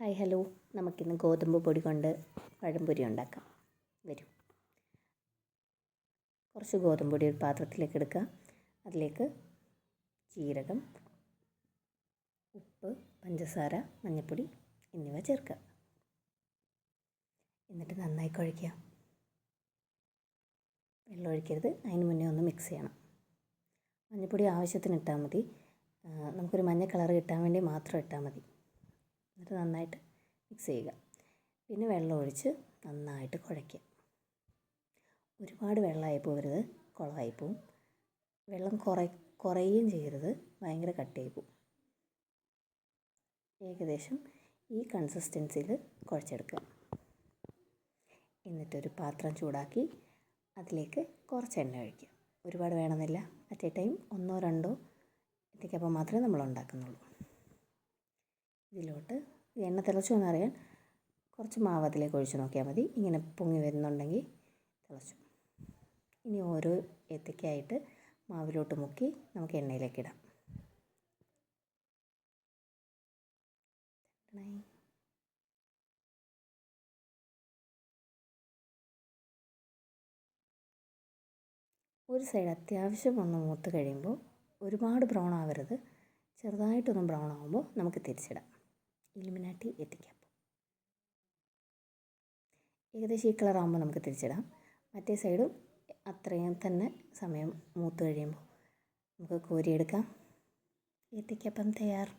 Hi hello, നമുക്കിന്ന് ഗോതമ്പ് പൊടി കൊണ്ട് പഴംപൊരി ഉണ്ടാക്കാം. വരും. കുറച്ച് ഗോതമ്പ് പൊടി ഒരു പാത്രത്തിലേക്ക് എടുക്കുക. അതിലേക്ക് ജീരകം, ഉപ്പ്, പഞ്ചസാര, മഞ്ഞൾപ്പൊടി എന്നിവ ചേർക്കുക. എന്നിട്ട് നന്നായി കുഴയ്ക്കുക. വെള്ളം ഒഴിക്കരുത്, അതിന് മുന്നേ ഒന്ന് മിക്സ് ചെയ്യണം. മഞ്ഞൾപ്പൊടി ആവശ്യത്തിന് ഇട്ടാൽ മതി. നമുക്കൊരു മഞ്ഞ കളർ കിട്ടാൻ വേണ്ടി മാത്രം ഇട്ടാൽ മതി. എന്നിട്ട് നന്നായിട്ട് മിക്സ് ചെയ്യുക. പിന്നെ വെള്ളം ഒഴിച്ച് നന്നായിട്ട് കുഴയ്ക്കുക. ഒരുപാട് വെള്ളമായി പോകരുത്, കുളമായി പോവും. വെള്ളം കുറയുകയും ചെയ്യരുത്, ഭയങ്കര കട്ടിയായി പോവും. ഏകദേശം ഈ കൺസിസ്റ്റൻസിയിൽ കുഴച്ചെടുക്കുക. എന്നിട്ടൊരു പാത്രം ചൂടാക്കി അതിലേക്ക് കുറച്ച് എണ്ണ ഒഴിക്കുക. ഒരുപാട് വേണമെന്നില്ല. അറ്റ് എ ടൈം 1-2 എത്തിക്കപ്പം മാത്രമേ നമ്മൾ ഉണ്ടാക്കുന്നുള്ളൂ. ഇതിലോട്ട് എണ്ണ തിളച്ചോ എന്നറിയാൻ കുറച്ച് മാവ് അതിലേക്ക് ഒഴിച്ച് നോക്കിയാൽ മതി. ഇങ്ങനെ പൊങ്ങി വരുന്നുണ്ടെങ്കിൽ തിളച്ചു. ഇനി ഓരോ ഏത്തയ്ക്കായിട്ട് മാവിലോട്ട് മുക്കി നമുക്ക് എണ്ണയിലേക്ക് ഇടാം. ഒരു സൈഡ് അത്യാവശ്യം ഒന്ന് മൂത്ത് കഴിയുമ്പോൾ ഒരുപാട് ബ്രൗൺ ആവരുത്, ചെറുതായിട്ടൊന്ന് ബ്രൗൺ ആകുമ്പോൾ നമുക്ക് തിരിച്ചിടാം. ഇലുമിനാറ്റി ഏത്തയ്ക്കാപ്പം ഏകദേശം ഈ കളറാകുമ്പോൾ നമുക്ക് തിരിച്ചിടാം. മറ്റേ സൈഡും അത്രയും തന്നെ സമയം മൂത്ത് കഴിയുമ്പോൾ നമുക്ക് കോരിയെടുക്കാം. ഏത്തയ്ക്കാപ്പം തയ്യാർ.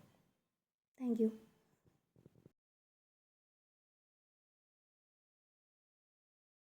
Thank you.